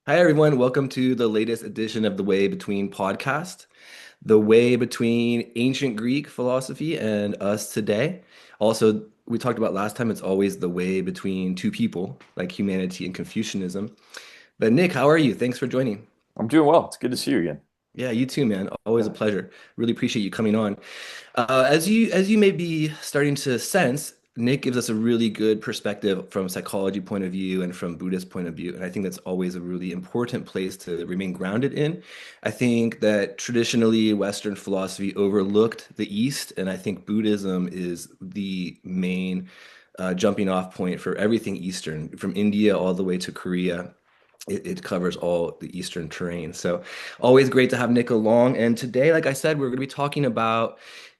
Hi, everyone. Welcome to the latest edition of the Way Between podcast, the way between ancient Greek philosophy and us today. Also, we talked about last time, it's always the way between two people, like humanity and Confucianism. But Nick, how are you? Thanks for joining. I'm doing well. It's good to see you again. Yeah, you too, man. Always a Yeah. pleasure. Really appreciate you coming on. As you may be starting to sense, Nick gives us a really good perspective from a psychology point of view and from Buddhist point of view, and I think that's always a really important place to remain grounded in. I think that traditionally Western philosophy overlooked the East, and I think Buddhism is the main jumping off point for everything Eastern, from India all the way to Korea. It covers all the Eastern terrain. So always great to have Nick along. And today, like I said, we're going to be talking about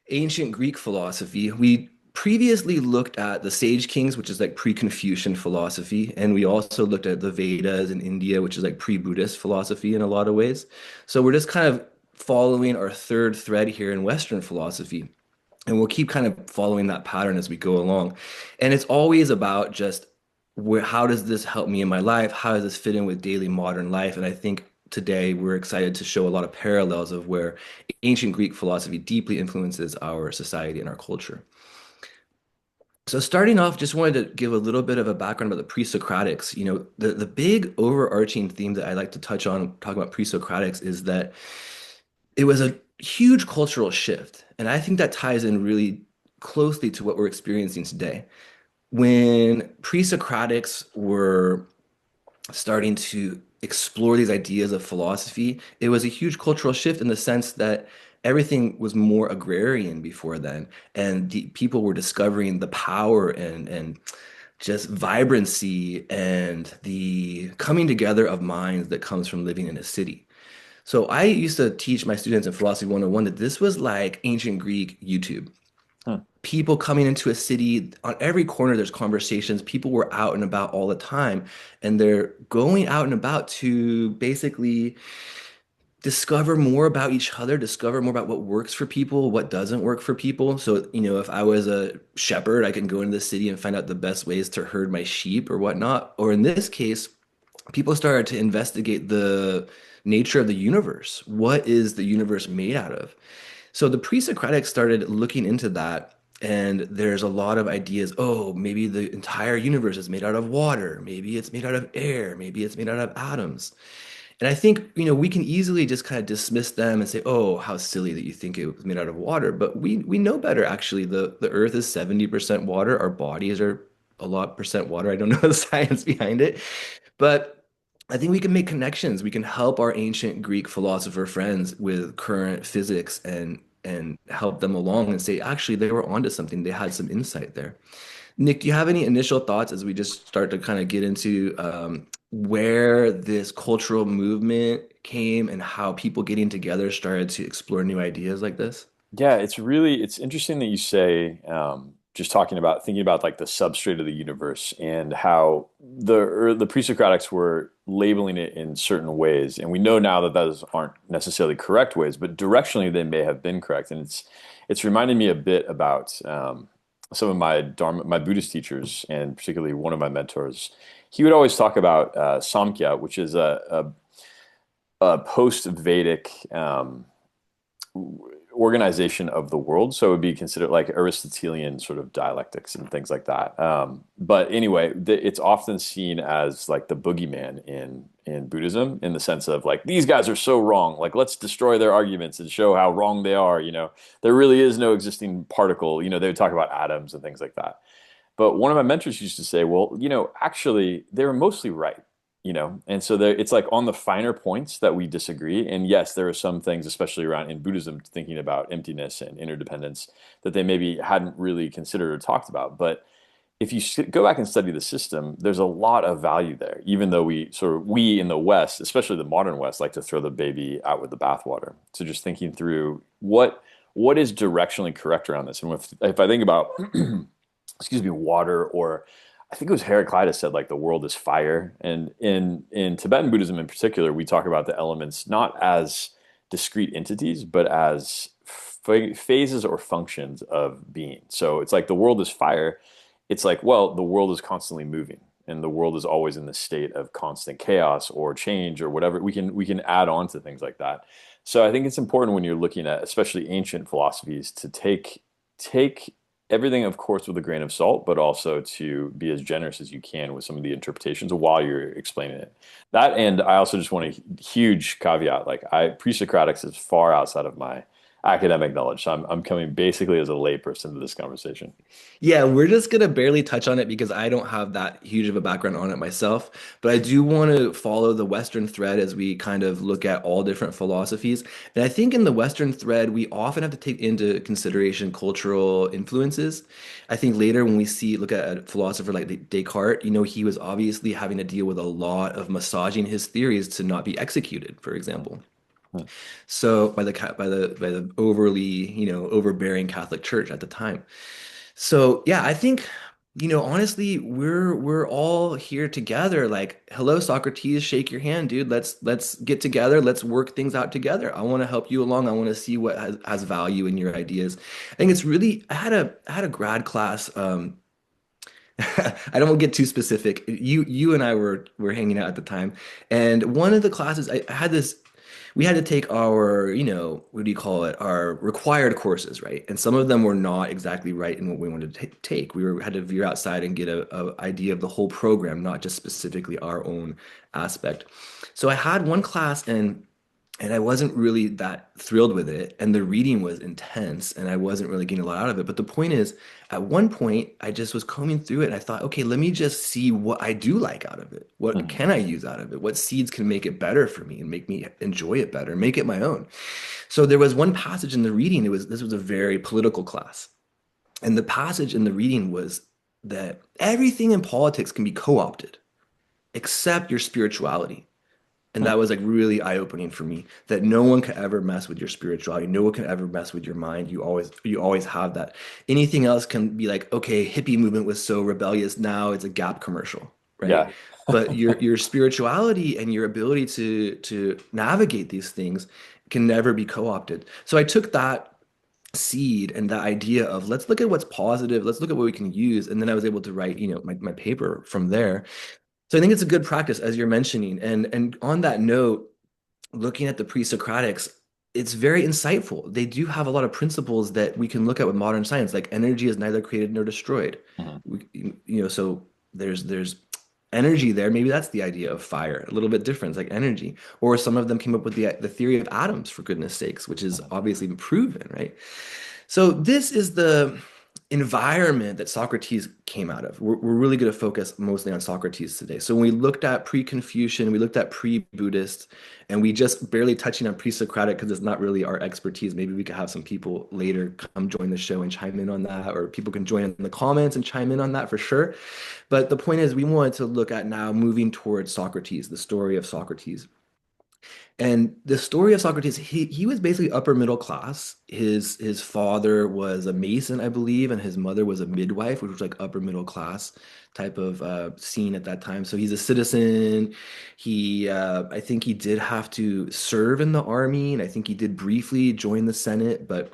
ancient Greek philosophy. We previously looked at the Sage Kings, which is like pre-Confucian philosophy, and we also looked at the Vedas in India, which is like pre-Buddhist philosophy in a lot of ways. So we're just kind of following our third thread here in Western philosophy. And we'll keep kind of following that pattern as we go along. And it's always about just how does this help me in my life? How does this fit in with daily modern life? And I think today we're excited to show a lot of parallels of where ancient Greek philosophy deeply influences our society and our culture. So starting off, just wanted to give a little bit of a background about the Pre-Socratics. The big overarching theme that I like to touch on talking about Pre-Socratics is that it was a huge cultural shift. And I think that ties in really closely to what we're experiencing today. When pre-Socratics were starting to explore these ideas of philosophy, it was a huge cultural shift in the sense that everything was more agrarian before then, and people were discovering the power and just vibrancy and the coming together of minds that comes from living in a city. So I used to teach my students in Philosophy 101 that this was like ancient Greek YouTube. Hmm. People coming into a city, on every corner there's conversations. People were out and about all the time, and they're going out and about to basically discover more about each other, discover more about what works for people, what doesn't work for people. So, if I was a shepherd, I can go into the city and find out the best ways to herd my sheep or whatnot. Or in this case, people started to investigate the nature of the universe. What is the universe made out of? So the pre-Socratics started looking into that, and there's a lot of ideas. Oh, maybe the entire universe is made out of water. Maybe it's made out of air. Maybe it's made out of atoms. And I think, we can easily just kind of dismiss them and say, oh, how silly that you think it was made out of water. But we know better, actually. The Earth is 70% water. Our bodies are a lot percent water. I don't know the science behind it. But I think we can make connections. We can help our ancient Greek philosopher friends with current physics and help them along and say, actually, they were onto something. They had some insight there. Nick, do you have any initial thoughts as we just start to kind of get into where this cultural movement came and how people getting together started to explore new ideas like this? Yeah, it's interesting that you say just talking about thinking about like the substrate of the universe and how the pre-Socratics were labeling it in certain ways, and we know now that those aren't necessarily correct ways, but directionally they may have been correct, and it's reminding me a bit about some of my Dharma, my Buddhist teachers, and particularly one of my mentors. He would always talk about Samkhya, which is a post-Vedic organization of the world. So it would be considered like Aristotelian sort of dialectics and things like that. But anyway, it's often seen as like the boogeyman in Buddhism, in the sense of like these guys are so wrong. Like let's destroy their arguments and show how wrong they are. There really is no existing particle. They would talk about atoms and things like that. But one of my mentors used to say, well, actually, they were mostly right, and so it's like on the finer points that we disagree. And yes, there are some things, especially around in Buddhism, thinking about emptiness and interdependence that they maybe hadn't really considered or talked about. But if you go back and study the system, there's a lot of value there, even though we in the West, especially the modern West, like to throw the baby out with the bathwater. So just thinking through what is directionally correct around this. And if I think about excuse me, water, or I think it was Heraclitus said like the world is fire. And in Tibetan Buddhism in particular, we talk about the elements not as discrete entities, but as phases or functions of being. So it's like the world is fire. It's like, well, the world is constantly moving. and the world is always in the state of constant chaos or change or whatever. We can add on to things like that. So I think it's important when you're looking at especially ancient philosophies to take everything, of course, with a grain of salt, but also to be as generous as you can with some of the interpretations while you're explaining it. That, and I also just want a huge caveat, like Pre-Socratics is far outside of my academic knowledge. So I'm coming basically as a layperson to this conversation. Yeah, we're just gonna barely touch on it because I don't have that huge of a background on it myself. But I do want to follow the Western thread as we kind of look at all different philosophies. And I think in the Western thread, we often have to take into consideration cultural influences. I think later when we look at a philosopher like Descartes, he was obviously having to deal with a lot of massaging his theories to not be executed, for example. Hmm. So by the overly, overbearing Catholic Church at the time. So yeah, I think, honestly, we're all here together. Like, hello, Socrates, shake your hand, dude. Let's get together. Let's work things out together. I want to help you along. I want to see what has value in your ideas. I think it's really, I had a grad class. I don't want to get too specific. You and I were hanging out at the time, and one of the classes I had this. We had to take our, what do you call it, our required courses, right? And some of them were not exactly right in what we wanted to take. Had to veer outside and get a idea of the whole program, not just specifically our own aspect. So I had one class and I wasn't really that thrilled with it. And the reading was intense and I wasn't really getting a lot out of it. But the point is, at one point, I just was combing through it and I thought, okay, let me just see what I do like out of it. What Mhm. can I use out of it? What seeds can make it better for me and make me enjoy it better, make it my own? So there was one passage in the reading, this was a very political class. And the passage in the reading was that everything in politics can be co-opted except your spirituality. And that was like really eye-opening for me that no one could ever mess with your spirituality. No one can ever mess with your mind. You always have that. Anything else can be like, okay, hippie movement was so rebellious. Now it's a Gap commercial, right? Yeah. But your spirituality and your ability to navigate these things can never be co-opted. So I took that seed and that idea of let's look at what's positive, let's look at what we can use. And then I was able to write, my paper from there. So I think it's a good practice as you're mentioning. And on that note, looking at the pre-Socratics, it's very insightful. They do have a lot of principles that we can look at with modern science, like energy is neither created nor destroyed. Mhm. So there's energy there. Maybe that's the idea of fire, a little bit different, it's like energy. Or some of them came up with the theory of atoms, for goodness sakes, which is Mhm. obviously been proven, right? So this is the environment that Socrates came out of. We're really going to focus mostly on Socrates today. So when we looked at pre-Confucian, we looked at pre-Buddhist, and we just barely touching on pre-Socratic because it's not really our expertise. Maybe we could have some people later come join the show and chime in on that, or people can join in the comments and chime in on that for sure. But the point is, we wanted to look at now moving towards Socrates, the story of Socrates. And the story of Socrates, he was basically upper middle class. His father was a mason, I believe, and his mother was a midwife, which was like upper middle class type of scene at that time. So he's a citizen. I think he did have to serve in the army, and I think he did briefly join the Senate, but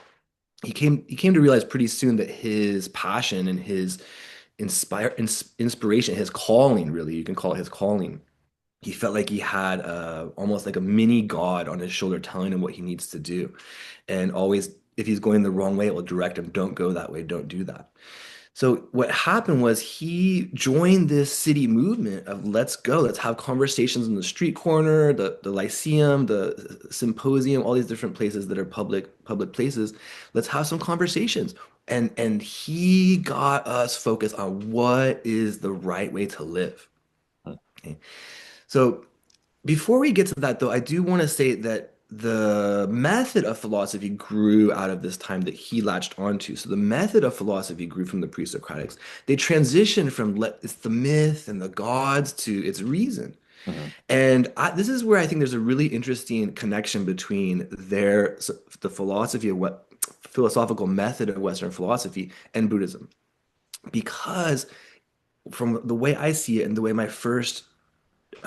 he came to realize pretty soon that his passion and his inspiration, his calling, really, you can call it his calling, he felt like he had almost like a mini god on his shoulder telling him what he needs to do. And always, if he's going the wrong way, it will direct him, don't go that way, don't do that. So what happened was he joined this city movement of let's go, let's have conversations in the street corner, the Lyceum, the symposium, all these different places that are public places. Let's have some conversations. And he got us focused on what is the right way to live. Okay. So before we get to that, though, I do want to say that the method of philosophy grew out of this time that he latched onto. So the method of philosophy grew from the pre-Socratics. They transitioned from it's the myth and the gods to its reason. Mhm. And this is where I think there's a really interesting connection between the philosophy of what philosophical method of Western philosophy and Buddhism. Because from the way I see it and the way my first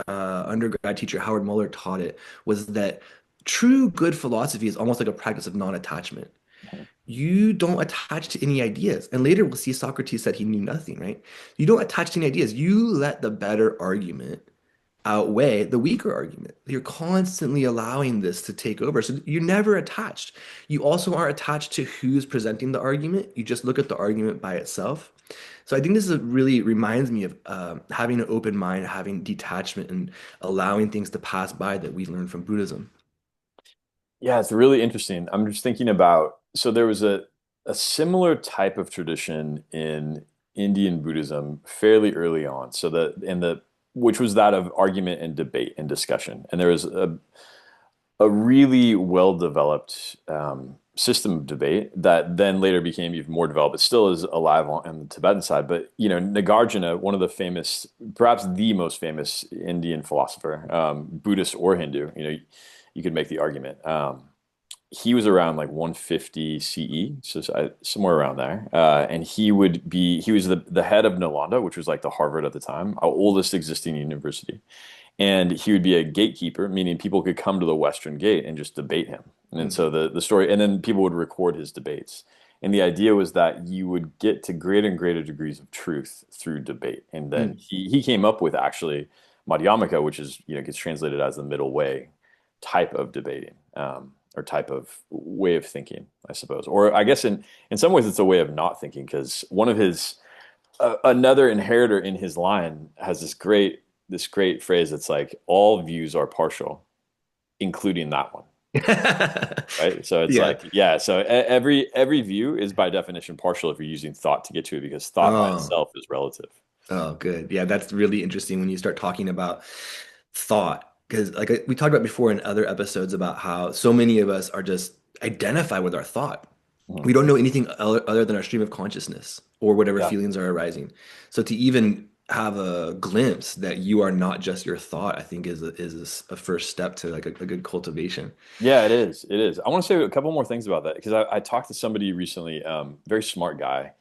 undergrad teacher Howard Muller taught it was that true good philosophy is almost like a practice of non-attachment. Mhm. You don't attach to any ideas. And later we'll see Socrates said he knew nothing, right? You don't attach to any ideas. You let the better argument outweigh the weaker argument. You're constantly allowing this to take over. So you're never attached. You also aren't attached to who's presenting the argument. You just look at the argument by itself. So I think this is really reminds me of having an open mind, having detachment, and allowing things to pass by that we learned from Buddhism. Yeah, it's really interesting. I'm just thinking about, so there was a similar type of tradition in Indian Buddhism fairly early on. So the which was that of argument and debate and discussion. And there was a really well developed system of debate that then later became even more developed. It still is alive on the Tibetan side, but you know, Nagarjuna, one of the famous, perhaps the most famous Indian philosopher, Buddhist or Hindu, you know, you could make the argument. He was around like 150 CE, so somewhere around there. And he was the head of Nalanda, which was like the Harvard at the time, our oldest existing university. And he would be a gatekeeper, meaning people could come to the Western Gate and just debate him. And Mm, so the story, and then people would record his debates. And the idea was that you would get to greater and greater degrees of truth through debate. And then mm. he came up with actually Madhyamaka, which is, you know, gets translated as the middle way type of debating, or type of way of thinking, I suppose. Or I guess in some ways it's a way of not thinking because one of his another inheritor in his line has this great phrase that's like all views are partial, including that one. Right. So it's Yeah. like, yeah, so every view is by definition partial if you're using thought to get to it because thought by Oh, itself is relative. oh, good. Yeah, that's really interesting when you start talking about thought. Because, like we talked about before in other episodes, about how so many of us are just identify with our thought. Mhm. We don't know anything other than our stream of consciousness or whatever Yeah. feelings are arising. So to even have a glimpse that you are not just your thought, I think is a first step to like a good cultivation. Yeah, it is. It is. I want to say a couple more things about that because I talked to somebody recently, very smart guy,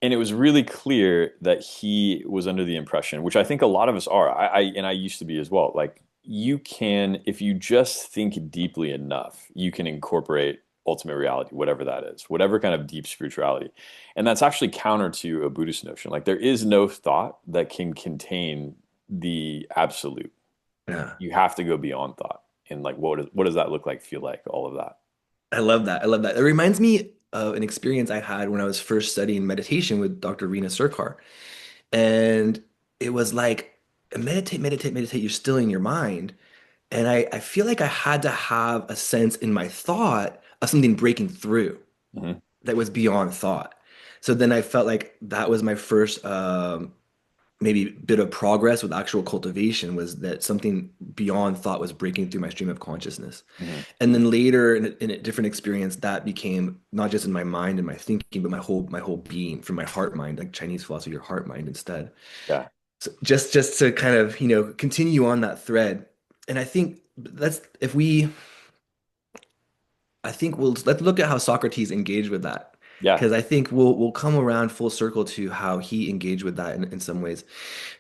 and it was really clear that he was under the impression, which I think a lot of us are, and I used to be as well. Like you can, if you just think deeply enough, you can incorporate ultimate reality, whatever that is, whatever kind of deep spirituality. And that's actually counter to a Buddhist notion. Like there is no thought that can contain the absolute. Yeah. You have to go beyond thought. And like what does that look like, feel like, all of that? I love that. I love that. It reminds me of an experience I had when I was first studying meditation with Dr. Rina Sircar. And it was like, meditate, meditate, meditate. You're stilling your mind. And I feel like I had to have a sense in my thought of something breaking through Hmm. that was beyond thought. So then I felt like that was my first maybe bit of progress with actual cultivation was that something beyond thought was breaking through my stream of consciousness. Hmm. And then later in a different experience, that became not just in my mind and my thinking, but my whole being from my heart mind, like Chinese philosophy, your heart mind instead. Yeah. So just to kind of, continue on that thread. And I think that's if we I think let's look at how Socrates engaged with that. Yeah. Because I think we'll come around full circle to how he engaged with that in some ways.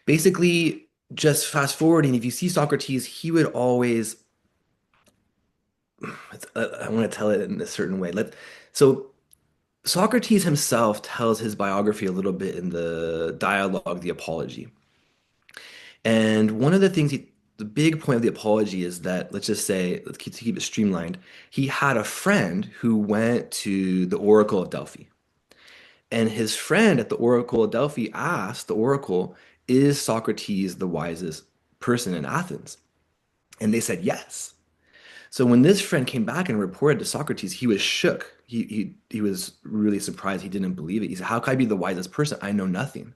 Basically, just fast forwarding, if you see Socrates, he would always, I want to tell it in a certain way. So Socrates himself tells his biography a little bit in the dialogue, the Apology. And one of the things the big point of the Apology is that, let's just say, to keep it streamlined, he had a friend who went to the Oracle of Delphi. And his friend at the Oracle of Delphi asked the Oracle, is Socrates the wisest person in Athens? And they said yes. So when this friend came back and reported to Socrates, he was shook. He was really surprised. He didn't believe it. He said, "How could I be the wisest person? I know nothing."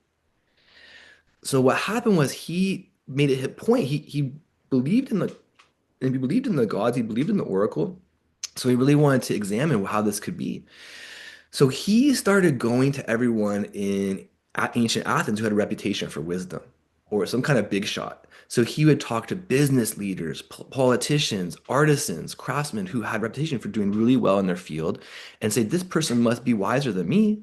So what happened was he made it his point. He believed in the and he believed in the gods. He believed in the oracle. So he really wanted to examine how this could be. So he started going to everyone in ancient Athens who had a reputation for wisdom or some kind of big shot. So he would talk to business leaders, politicians, artisans, craftsmen who had reputation for doing really well in their field and say, this person must be wiser than me.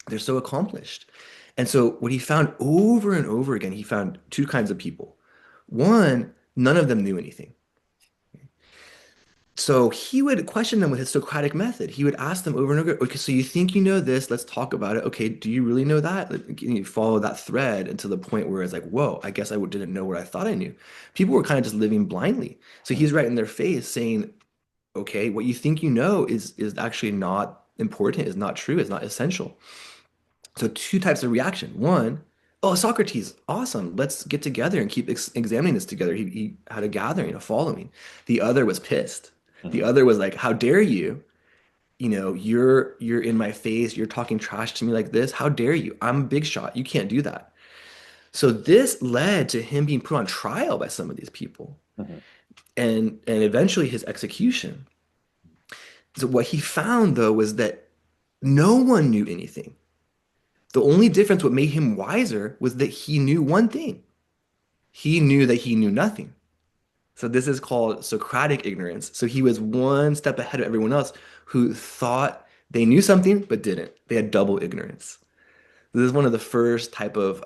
They're so accomplished. And so what he found over and over again, he found two kinds of people. One, none of them knew anything. So he would question them with his Socratic method. He would ask them over and over, okay, so you think you know this? Let's talk about it. Okay, do you really know that? Like, you follow that thread until the point where it's like, whoa, I guess didn't know what I thought I knew. People were kind of just living blindly. So Mhm. he's right in their face saying, okay, what you think you know is actually not important, is not true, is not essential. So two types of reaction. One, oh, Socrates, awesome. Let's get together and keep examining this together. He had a gathering, a following. The other was pissed. The Mhm. other was like, how dare you? You know, you're in my face. You're talking trash to me like this. How dare you? I'm a big shot. You can't do that. So this led to him being put on trial by some of these people Mhm. and eventually his execution. So what he found though was that no one knew anything. The only difference, what made him wiser, was that he knew one thing. He knew that he knew nothing. So this is called Socratic ignorance. So he was one step ahead of everyone else who thought they knew something but didn't. They had double ignorance. This is one of the first type of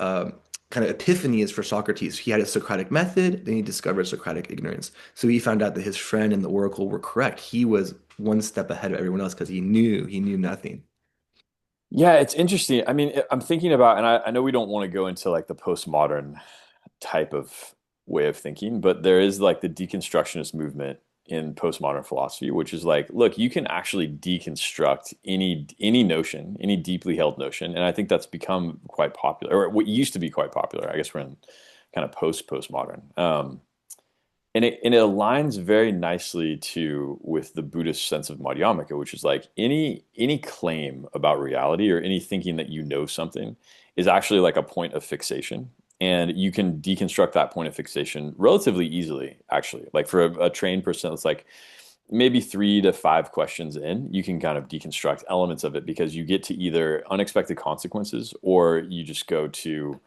kind of epiphanies for Socrates. He had a Socratic method, then he discovered Socratic ignorance. So he found out that his friend and the oracle were correct. He was one step ahead of everyone else because he knew nothing. Yeah, it's interesting. I mean, I'm thinking about, and I know we don't want to go into like the postmodern type of way of thinking, but there is like the deconstructionist movement in postmodern philosophy, which is like, look, you can actually deconstruct any notion, any deeply held notion, and I think that's become quite popular, or what used to be quite popular. I guess we're in kind of postmodern. And it aligns very nicely to with the Buddhist sense of Madhyamaka, which is like any claim about reality or any thinking that you know something is actually like a point of fixation. And you can deconstruct that point of fixation relatively easily, actually. Like for a trained person, it's like maybe 3 to 5 questions in, you can kind of deconstruct elements of it because you get to either unexpected consequences or you just go to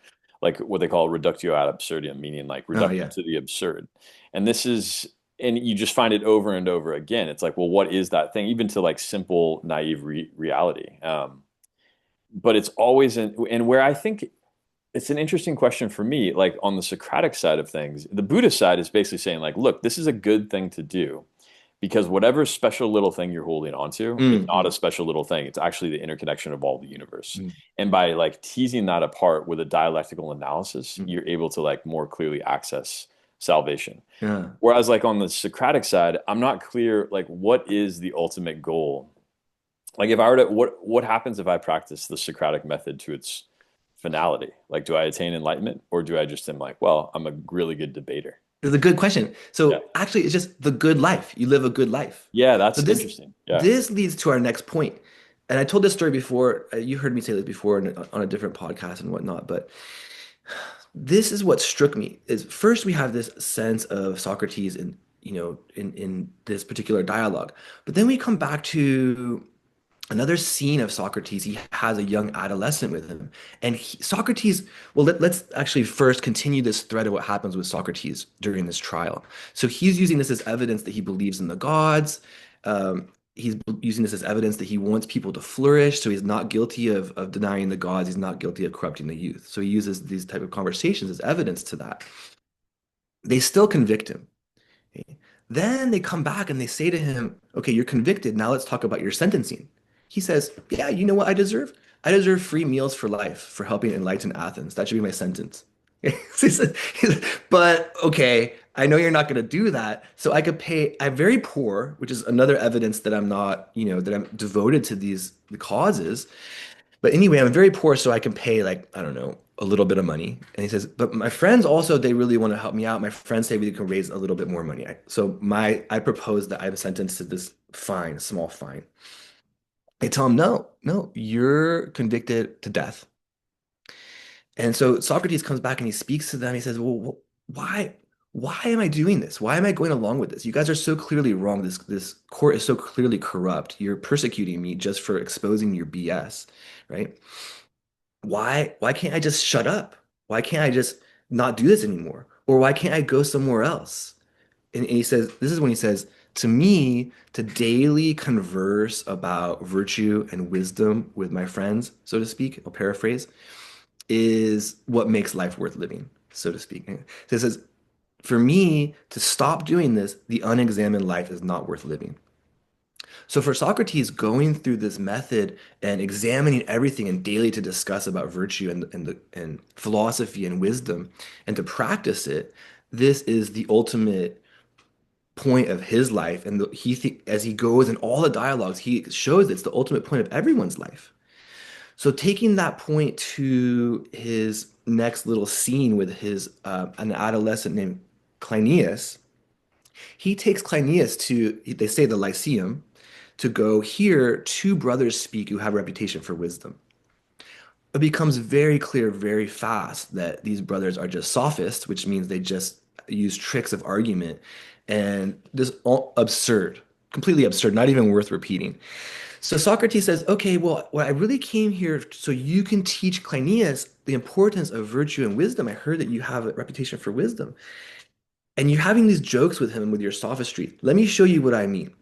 like what they call reductio ad absurdum, meaning like Oh reduction yeah. to the absurd. And this is, and you just find it over and over again. It's like, well, what is that thing? Even to like simple, naive reality. But it's always in, and where I think it's an interesting question for me, like on the Socratic side of things, the Buddhist side is basically saying, like, look, this is a good thing to do because whatever special little thing you're holding onto is not a Mm, special little thing. It's actually the interconnection of all the universe. mm, And by like teasing that apart with a dialectical analysis, mm. you're able to like more clearly access salvation. Yeah. Whereas like on the Socratic side, I'm not clear like what is the ultimate goal. Like if I were to what happens if I practice the Socratic method to its finality? Like do I attain enlightenment or do I just am like, well, I'm a really good debater? It's a good question. Yeah. So actually, it's just the good life. You live a good life. Yeah, So that's this interesting. Yeah. this leads to our next point. And I told this story before. You heard me say this before on a different podcast and whatnot. But this is what struck me is first we have this sense of Socrates in in this particular dialogue, but then we come back to another scene of Socrates. He has a young adolescent with him, and Socrates. Well, let's actually first continue this thread of what happens with Socrates during this trial. So he's using this as evidence that he believes in the gods. He's using this as evidence that he wants people to flourish. So he's not guilty of denying the gods. He's not guilty of corrupting the youth. So he uses these type of conversations as evidence to that. They still convict him. Okay. Then they come back and they say to him, okay, you're convicted. Now let's talk about your sentencing. He says, yeah, you know what I deserve? I deserve free meals for life for helping enlighten Athens. That should be my sentence. He said, but okay, I know you're not going to do that. So I could pay, I'm very poor, which is another evidence that I'm not, that I'm devoted to these the causes. But anyway, I'm very poor, so I can pay like, I don't know, a little bit of money. And he says, but my friends also, they really want to help me out. My friends say we can raise a little bit more money. So I propose that I'm sentenced to this fine, a small fine. They tell him, no, no, you're convicted to death. And so Socrates comes back and he speaks to them. He says, well, why, why am I doing this? Why am I going along with this? You guys are so clearly wrong. This court is so clearly corrupt. You're persecuting me just for exposing your BS, right? Why can't I just shut up? Why can't I just not do this anymore? Or why can't I go somewhere else? And he says, this is when he says, to me, to daily converse about virtue and wisdom with my friends, so to speak, I'll paraphrase, is what makes life worth living, so to speak. So he says, For me to stop doing this, the unexamined life is not worth living. So for Socrates, going through this method and examining everything and daily to discuss about virtue and philosophy and wisdom and to practice it, this is the ultimate point of his life. And as he goes in all the dialogues, he shows it's the ultimate point of everyone's life. So taking that point to his next little scene with his an adolescent named Cleinias, he takes Cleinias to, they say, the Lyceum to go hear two brothers speak who have a reputation for wisdom. It becomes very clear very fast that these brothers are just sophists, which means they just use tricks of argument and this all absurd, completely absurd, not even worth repeating. So Socrates says, okay, well, I really came here so you can teach Cleinias the importance of virtue and wisdom. I heard that you have a reputation for wisdom. And you're having these jokes with him with your sophistry. Let me show you what I mean.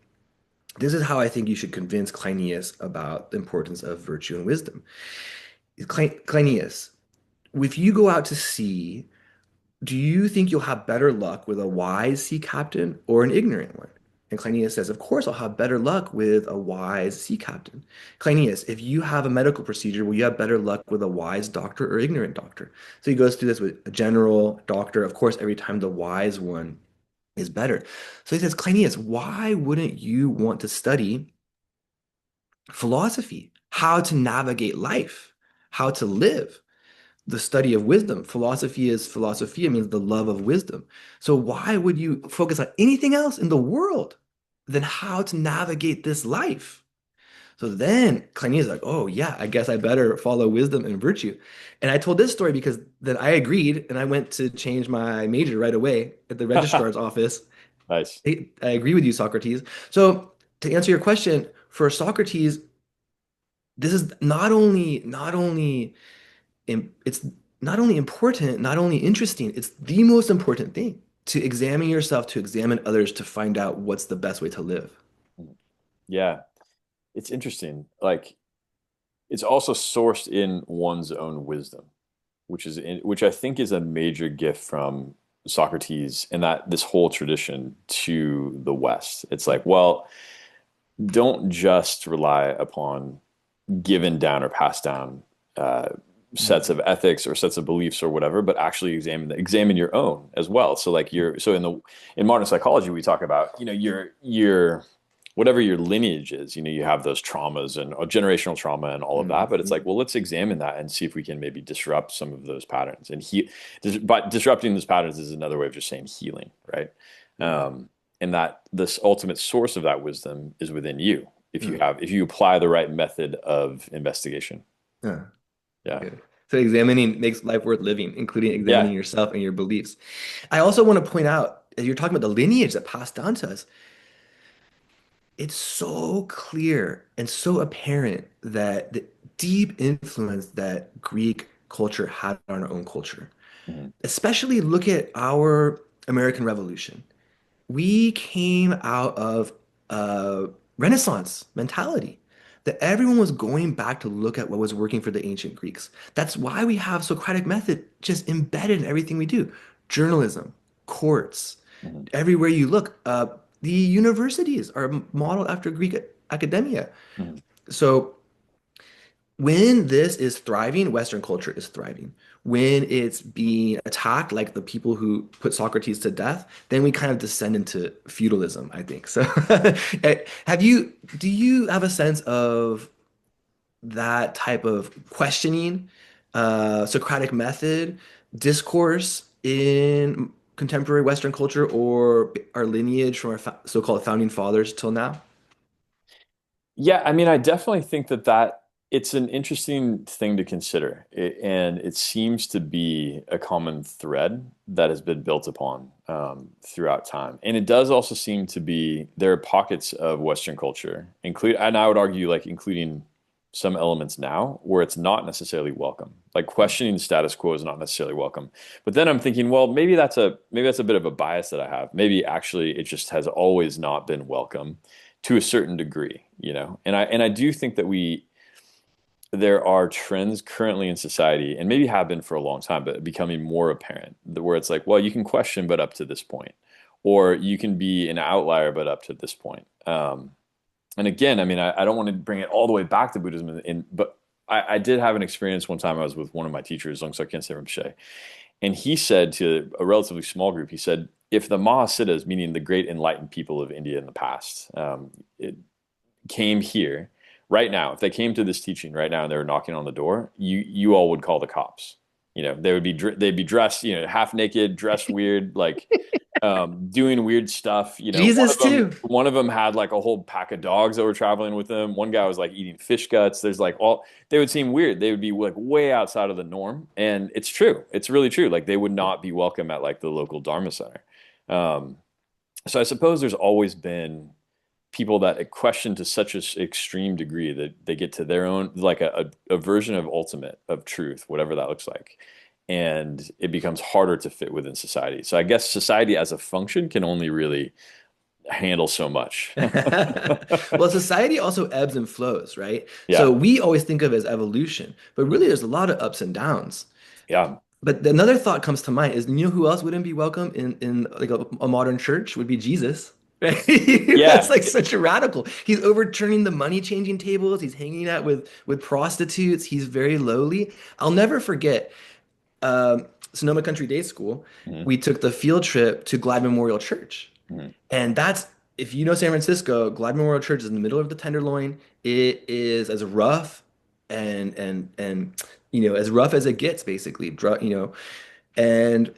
This is how I think you should convince Cleinias about the importance of virtue and wisdom. Cleinias, if you go out to sea, do you think you'll have better luck with a wise sea captain or an ignorant one? And Cleinias says, of course, I'll have better luck with a wise sea captain. Cleinias, if you have a medical procedure, will you have better luck with a wise doctor or ignorant doctor? So he goes through this with a general doctor. Of course, every time the wise one is better. So he says, Cleinias, why wouldn't you want to study philosophy, how to navigate life, how to live? The study of wisdom. Philosophy is philosophia, it means the love of wisdom. So why would you focus on anything else in the world than how to navigate this life? So then Cleinias is like, oh yeah, I guess I better follow wisdom and virtue. And I told this story because then I agreed and I went to change my major right away at the registrar's office. Nice. I agree with you, Socrates. So to answer your question, for Socrates, this is it's not only important, not only interesting, it's the most important thing to examine yourself, to examine others, to find out what's the best way to live. Yeah, it's interesting. Like it's also sourced in one's own wisdom, which I think is a major gift from Socrates and that this whole tradition to the West. It's like, well, don't just rely upon given down or passed down sets Mm. of ethics or sets of beliefs or whatever, but actually examine your own as well. So like in modern psychology, we talk about, your whatever your lineage is, you have those traumas and generational trauma and all of that. But it's like, Mhm. well, let's examine that and see if we can maybe disrupt some of those patterns. But disrupting those patterns is another way of just saying healing, right? Yeah. And that this ultimate source of that wisdom is within you Mm. if you apply the right method of investigation. Yeah. Yeah. Good. So examining makes life worth living, including Yeah. examining yourself and your beliefs. I also want to point out, as you're talking about the lineage that passed down to us, it's so clear and so apparent that the deep influence that Greek culture had on our own culture. Mhm. Especially look at our American Revolution. We came out of a Renaissance mentality that everyone was going back to look at what was working for the ancient Greeks. That's why we have Socratic method just embedded in everything we do. Journalism, courts, Mhm. everywhere you look. The universities are modeled after Greek academia. Mhm. So when this is thriving, Western culture is thriving. When it's being attacked, like the people who put Socrates to death, then we kind of descend into feudalism, I think. So, do you have a sense of that type of questioning, Socratic method, discourse in contemporary Western culture or our lineage from our so-called founding fathers till now? Yeah, I mean, I definitely think that it's an interesting thing to consider, and it seems to be a common thread that has been built upon throughout time. And it does also seem to be there are pockets of Western culture, and I would argue, like including some elements now, where it's not necessarily welcome. Like questioning the status quo is not necessarily welcome. But then I'm thinking, well, maybe that's a bit of a bias that I have. Maybe actually it just has always not been welcome to a certain degree. And I do think that there are trends currently in society, and maybe have been for a long time, but becoming more apparent, where it's like, well, you can question, but up to this point, or you can be an outlier, but up to this point. And again, I mean, I don't want to bring it all the way back to Buddhism, but I did have an experience one time. I was with one of my teachers, long so I can't say Rinpoche, and he said to a relatively small group, he said, if the Mahasiddhas, meaning the great enlightened people of India in the past, it came here right now, if they came to this teaching right now and they were knocking on the door, you all would call the cops. You know, they'd be dressed, you know, half naked, dressed weird, like doing weird stuff. You know, Jesus too. one of them had like a whole pack of dogs that were traveling with them. One guy was like eating fish guts. There's like all they would seem weird. They would be like way outside of the norm, and it's true. It's really true. Like they would not be welcome at like the local Dharma center. Um, so I suppose there's always been people that question to such an extreme degree that they get to their own like a version of ultimate of truth, whatever that looks like, and it becomes harder to fit within society. So I guess society as a function can only really handle so much. Well, society also ebbs and flows, right? So Yeah, we always think of it as evolution, but really there's a lot of ups and downs. yeah, But another thought comes to mind is, you know who else wouldn't be welcome in like a modern church would be Jesus. Right? That's yeah. like such a radical. He's overturning the money changing tables. He's hanging out with prostitutes. He's very lowly. I'll never forget Sonoma Country Day School. Mhm, We took the field trip to Glide Memorial Church. mhm. And that's, if you know San Francisco, Glide Memorial Church is in the middle of the Tenderloin. It is as rough and as rough as it gets, basically. And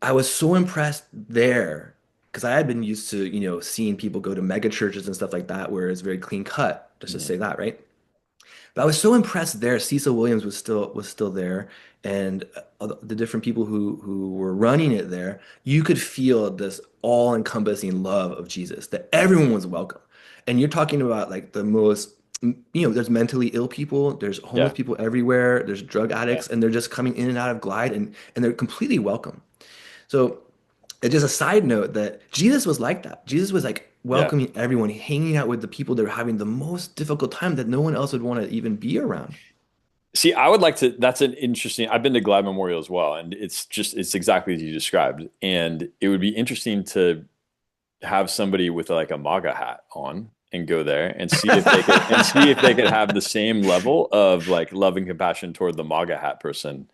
I was so impressed there because I had been used to, seeing people go to mega churches and stuff like that, where it's very clean cut, just to Mhm. say that, right? But I was so impressed there. Cecil Williams was still there, and the different people who were running it there. You could feel this all-encompassing love of Jesus, that everyone was welcome. And you're talking about like the most, there's mentally ill people, there's homeless Yeah, people everywhere, there's drug yeah, addicts, and they're just coming in and out of Glide, and they're completely welcome. So it's just a side note that Jesus was like that. Jesus was like yeah. welcoming everyone, hanging out with the people that were having the most difficult time that no one else would want to even be around. See, I would like to. That's an interesting. I've been to Glide Memorial as well, and it's exactly as you described. And it would be interesting to have somebody with like a MAGA hat on and go there and see if they could have the same level of like love and compassion toward the MAGA hat person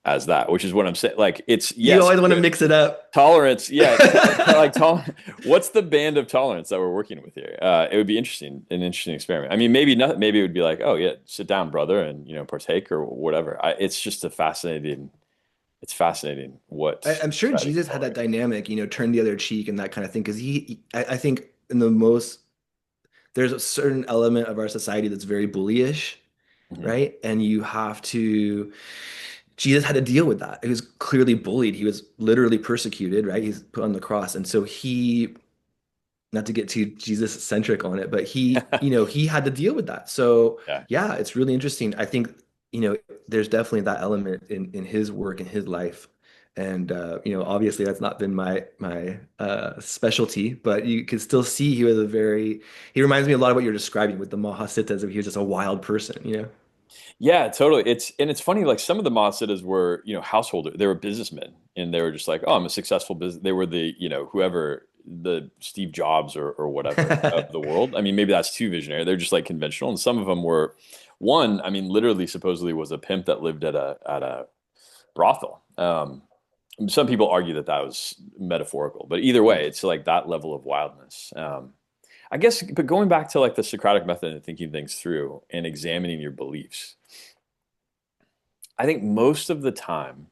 as that, which is what I'm saying. Like it's You yes, always want to mix it up. tolerance, yeah, like what's the band of tolerance that we're working with here? It would be interesting, an interesting experiment. I mean, maybe not. Maybe it would be like, oh yeah, sit down, brother, and partake or whatever. It's just a fascinating. It's fascinating what I'm sure society can Jesus had that tolerate. dynamic, turn the other cheek and that kind of thing. Because I think in the most, there's a certain element of our society that's very bullyish, Mhm. right? And Jesus had to deal with that. He was clearly bullied. He was literally persecuted, right? He's put on the cross. And so not to get too Jesus centric on it, but he had to deal with that. So Yeah. yeah, it's really interesting. I think, there's definitely that element in his work in his life. And obviously that's not been my specialty, but you can still see he reminds me a lot of what you're describing with the Mahasiddhas, he was just a wild person. Yeah, totally. It's funny, like some of the Mahasiddhas were, householder. They were businessmen and they were just like, oh, I'm a successful business. They were the, whoever the Steve Jobs or whatever of the world. I mean, maybe that's too visionary. They're just like conventional. And some of them were one, I mean, literally supposedly was a pimp that lived at a brothel. Some people argue that that was metaphorical, but either way, it's like that level of wildness. I guess, but going back to like the Socratic method and thinking things through and examining your beliefs, I think most of the time,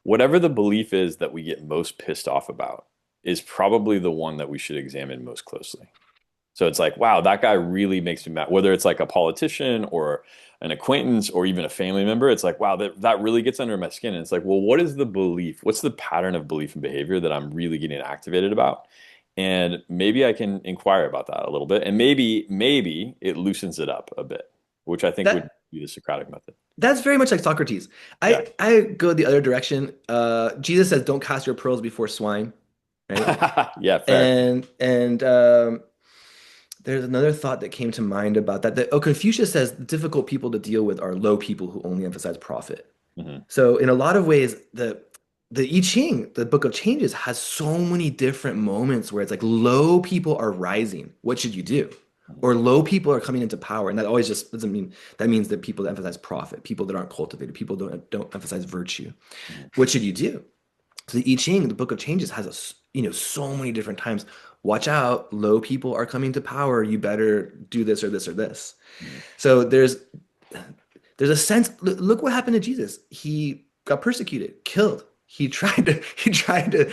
whatever the belief is that we get most pissed off about is probably the one that we should examine most closely. So it's like, wow, that guy really makes me mad. Whether it's like a politician or an acquaintance or even a family member, it's like, wow, that really gets under my skin. And it's like, well, what is the belief? What's the pattern of belief and behavior that I'm really getting activated about? And maybe I can inquire about that a little bit. And maybe it loosens it up a bit, which I think would That be the Socratic method. that's very much like Socrates. Yeah. I go the other direction. Jesus says, "Don't cast your pearls before swine," right? Yeah, fair. And There's another thought that came to mind about that. That Confucius says difficult people to deal with are low people who only emphasize profit. Hmm. So in a lot of ways, the I Ching, the Book of Changes, has so many different moments where it's like low people are rising. What should you do? Hmm. Or low people are coming into power, and that always just doesn't mean that means that people that emphasize profit, people that aren't cultivated, people don't emphasize virtue. Hmm. What should you do? So the I Ching, the Book of Changes, has so many different times. Watch out, low people are coming to power. You better do this or this or this. Hmm. So there's a sense. Look what happened to Jesus. He got persecuted, killed. He tried to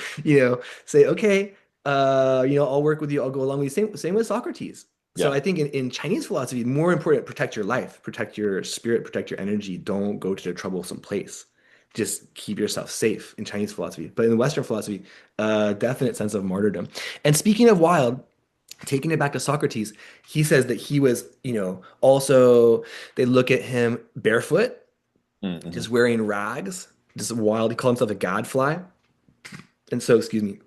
say, okay, I'll work with you. I'll go along with you. Same with Socrates. So Yeah. I think in Chinese philosophy, more important, protect your life, protect your spirit, protect your energy. Don't go to a troublesome place. Just keep yourself safe in Chinese philosophy. But in Western philosophy, definite sense of martyrdom. And speaking of wild, taking it back to Socrates, he says that he was, also they look at him barefoot, Mm-hmm. just wearing rags, just wild. He called himself a gadfly. And so, excuse me.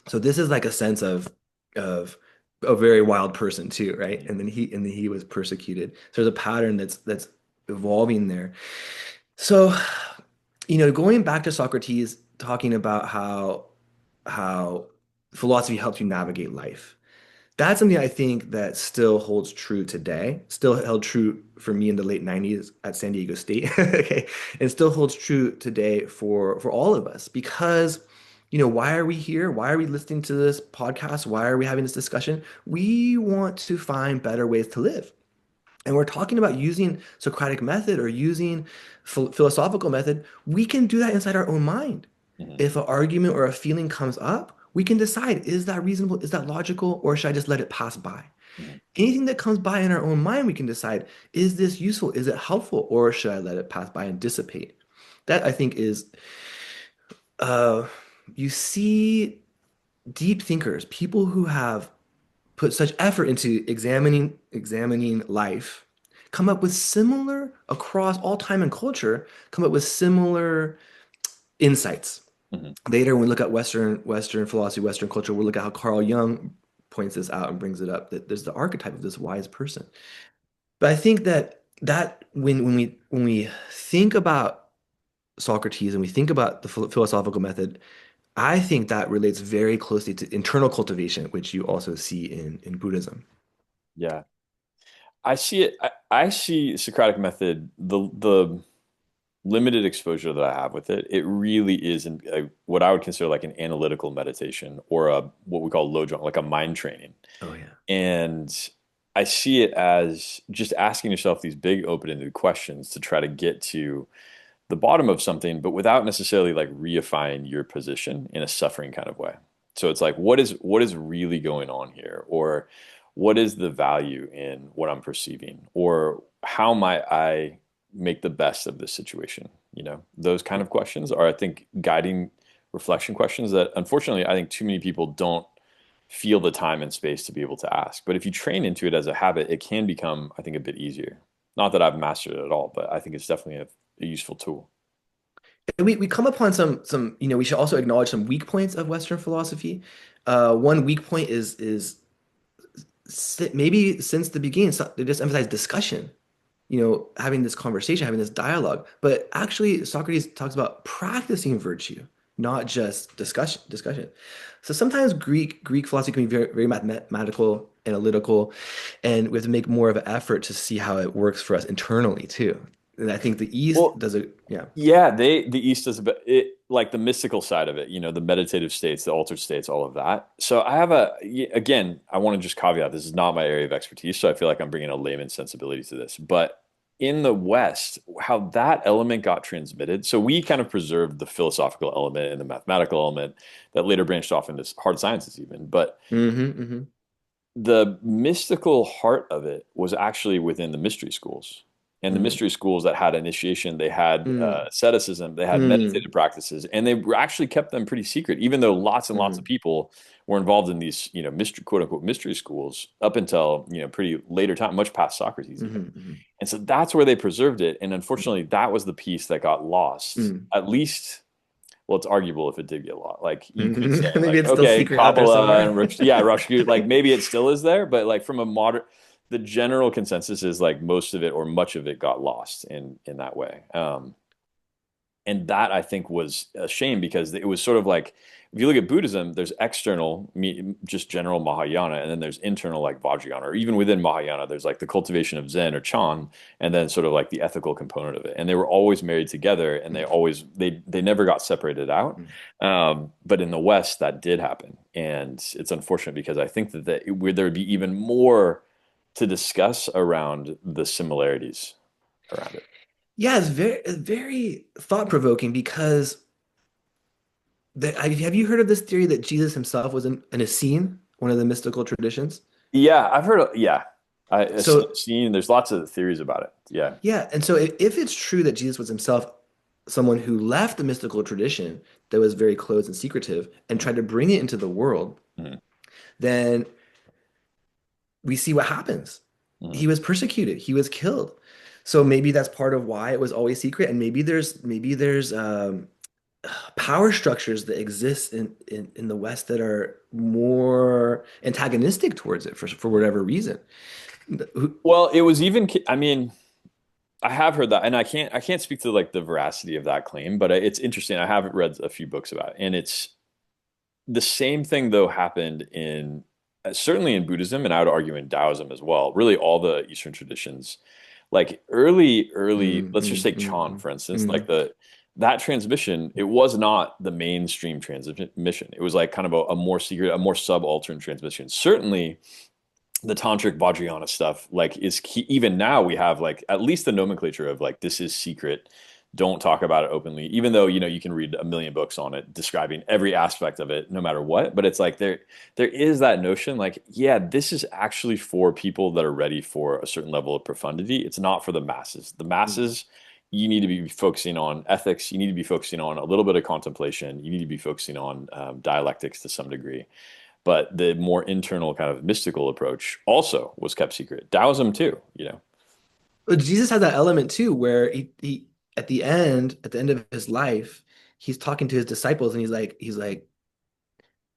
So this is like a sense of a very wild person too, right? And then he was persecuted. So there's a pattern that's evolving there. So, going back to Socrates talking about how philosophy helps you navigate life. That's something I think that still holds true today, still held true for me in the late 90s at San Diego State. Okay. And still holds true today for all of us because, why are we here? Why are we listening to this podcast? Why are we having this discussion? We want to find better ways to live. And we're talking about using Socratic method or using philosophical method. We can do that inside our own mind. Hmm. If an argument or a feeling comes up, we can decide, is that reasonable? Is that logical? Or should I just let it pass by? Hmm. Anything that comes by in our own mind, we can decide, is this useful? Is it helpful? Or should I let it pass by and dissipate? That I think is, uh, you see deep thinkers, people who have put such effort into examining life, come up with similar across all time and culture, come up with similar insights. Hmm. Later, when we look at Western philosophy, Western culture, we'll look at how Carl Jung points this out and brings it up that there's the archetype of this wise person. But I think that when we think about Socrates and we think about the philosophical method, I think that relates very closely to internal cultivation, which you also see in Buddhism. Yeah. I see it. I see Socratic method, the limited exposure that I have with it, it really is what I would consider like an analytical meditation or a what we call lojong, like a mind training. Oh yeah. And I see it as just asking yourself these big open-ended questions to try to get to the bottom of something, but without necessarily like reifying your position in a suffering kind of way. So it's like, what is really going on here? Or what is the value in what I'm perceiving? Or how might I make the best of this situation? Those kind of questions are, I think, guiding reflection questions that unfortunately I think too many people don't feel the time and space to be able to ask. But if you train into it as a habit, it can become, I think, a bit easier. Not that I've mastered it at all, but I think it's definitely a useful tool. And we come upon some, we should also acknowledge some weak points of Western philosophy. One weak point is maybe since the beginning, they just emphasize discussion, having this conversation, having this dialogue. But actually, Socrates talks about practicing virtue, not just discussion. So sometimes Greek philosophy can be very, very mathematical, analytical, and we have to make more of an effort to see how it works for us internally too. And I think the East Well, does it, yeah. yeah, the East is a bit like the mystical side of it, the meditative states, the altered states, all of that. So I have again, I want to just caveat this is not my area of expertise, so I feel like I'm bringing a layman's sensibility to this. But in the West, how that element got transmitted, so we kind of preserved the philosophical element and the mathematical element that later branched off into hard sciences even. But Hmm. the mystical heart of it was actually within the mystery schools. And the Mm, mystery schools that had initiation, they had mm, asceticism, they had mm, meditative practices, and they actually kept them pretty secret, even though lots and lots of mm, people were involved in these, mystery, quote unquote, mystery schools up until, pretty later time, much past Socrates even. mm, And so that's where they preserved it. And unfortunately, that was the piece that got lost, mm, at least well, it's arguable if it did get lost. Like you could say Maybe like, it's still okay, secret out there Kabbalah somewhere. and yeah, Rashkut, like maybe it still is there, but like from a modern, the general consensus is like most of it or much of it got lost in that way. And that I think was a shame because it was sort of like if you look at Buddhism, there's external, just general Mahayana, and then there's internal like Vajrayana, or even within Mahayana, there's like the cultivation of Zen or Chan, and then sort of like the ethical component of it. And they were always married together, and they never got separated out. But in the West, that did happen, and it's unfortunate because I think where there would be even more to discuss around the similarities around it. Yeah, it's very thought-provoking because have you heard of this theory that Jesus himself was an Essene, one of the mystical traditions? Yeah, I've heard of, yeah. I So seen there's lots of theories about it. Yeah. yeah, and so if it's true that Jesus was himself someone who left the mystical tradition that was very closed and secretive and tried to bring it into the world, Mhm. then we see what happens. He Mhm. was persecuted, he was killed. So maybe that's part of why it was always secret, and maybe there's power structures that exist in the West that are more antagonistic towards it for whatever reason. Well, it was even I mean, I have heard that and I can't speak to like the veracity of that claim, but it's interesting. I have read a few books about it and it's the same thing though happened in certainly in Buddhism and I would argue in Taoism as well. Really all the Eastern traditions like early Mm, let's just mm, take mm, Chan mm, for instance like mm. the that transmission it was not the mainstream transmission it was like kind of a more secret a more subaltern transmission certainly the tantric vajrayana stuff like is key. Even now we have like at least the nomenclature of like this is secret don't talk about it openly even though you can read a million books on it describing every aspect of it no matter what but it's like there is that notion like yeah this is actually for people that are ready for a certain level of profundity it's not for the Mm. masses you need to be focusing on ethics you need to be focusing on a little bit of contemplation you need to be focusing on dialectics to some degree but the more internal kind of mystical approach also was kept secret. Taoism too. But Jesus has that element too, where he at the end of his life, he's talking to his disciples and he's like,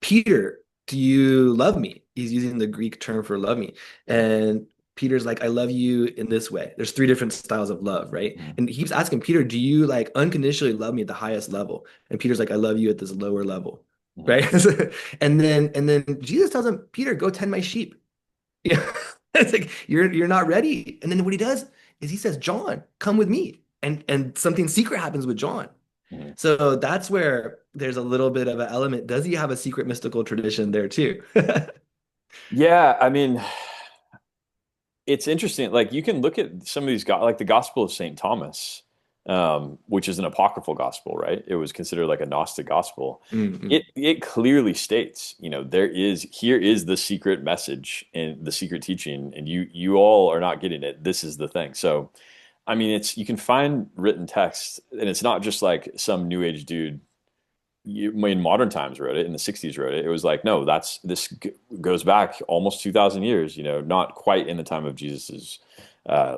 Peter, do you love me? He's using the Greek term for love me. Mhm. And Peter's like, I love you in this way. There's three different styles of love, right? Mhm. And he keeps asking Peter, do you like unconditionally love me at the highest level? And Peter's like, I love you at this lower level. Mhm. Right. And then Jesus tells him, Peter, go tend my sheep. Yeah. It's like you're not ready. And then what he does is he says, John, come with me. And something secret happens with John. Mhm. So that's where there's a little bit of an element. Does he have a secret mystical tradition there too? Yeah, I mean, it's interesting. Like you can look at some of these like the Gospel of Saint Thomas, which is an apocryphal gospel, right? It was considered like a Gnostic gospel. Mm-mm. It clearly states, here is the secret message and the secret teaching, and you all are not getting it. This is the thing. So, I mean, it's you can find written text, and it's not just like some new age dude in modern times wrote it in the 60s wrote it was like no goes back almost 2000 years not quite in the time of Jesus's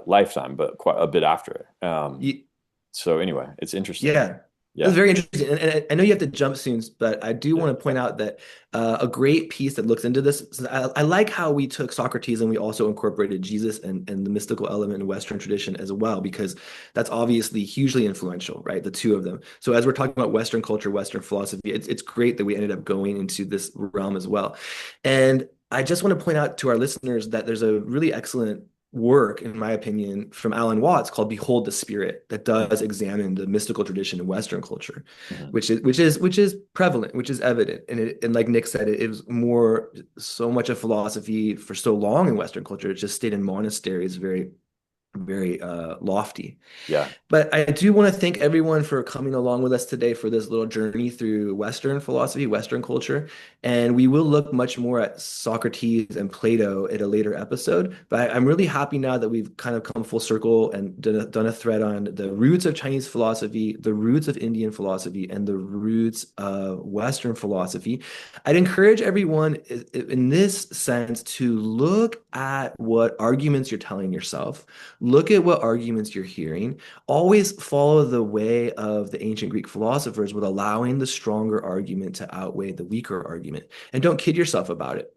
lifetime but quite a bit after it Ye- so anyway it's interesting Yeah, it was yeah very interesting. And I know you have to jump soon, but I do yeah want to point out that a great piece that looks into this. So I like how we took Socrates and we also incorporated Jesus and the mystical element in Western tradition as well, because that's obviously hugely influential, right? The two of them. So as we're talking about Western culture, Western philosophy, it's great that we ended up going into this realm as well. And I just want to point out to our listeners that there's a really excellent work, in my opinion, from Alan Watts called "Behold the Spirit" that does examine the mystical tradition in Western culture, Mhm. which is prevalent, which is evident, and like Nick said, it was more so much of philosophy for so long in Western culture. It just stayed in monasteries, very lofty. yeah But I do want to thank everyone for coming along with us today for this little journey through Western philosophy, Western culture. And we will look much more at Socrates and Plato at a later episode. But I'm really happy now that we've kind of come full circle and done a thread on the roots of Chinese philosophy, the roots of Indian philosophy, and the roots of Western philosophy. I'd encourage everyone in this sense to look at what arguments you're telling yourself, Look at what arguments you're hearing. Always follow the way of the ancient Greek philosophers with allowing the stronger argument to outweigh the weaker argument. And don't kid yourself about it.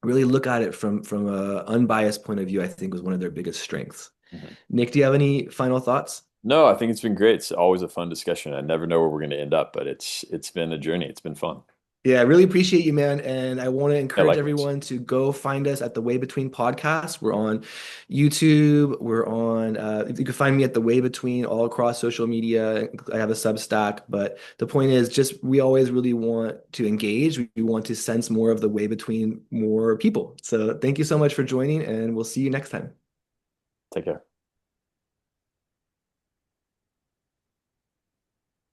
Really look at it from a unbiased point of view, I think was one of their biggest strengths. Mhm. Nick, do you have any final thoughts? No, I think it's been great. It's always a fun discussion. I never know where we're going to end up, but it's been a journey. It's been fun. Yeah, I really appreciate you, man. And I want to Yeah, encourage likewise. everyone to go find us at the Way Between podcast. We're on YouTube. We're on, you can find me at the Way Between all across social media. I have a Substack. But the point is just we always really want to engage. We want to sense more of the way between more people. So thank you so much for joining, and we'll see you next time. Take care.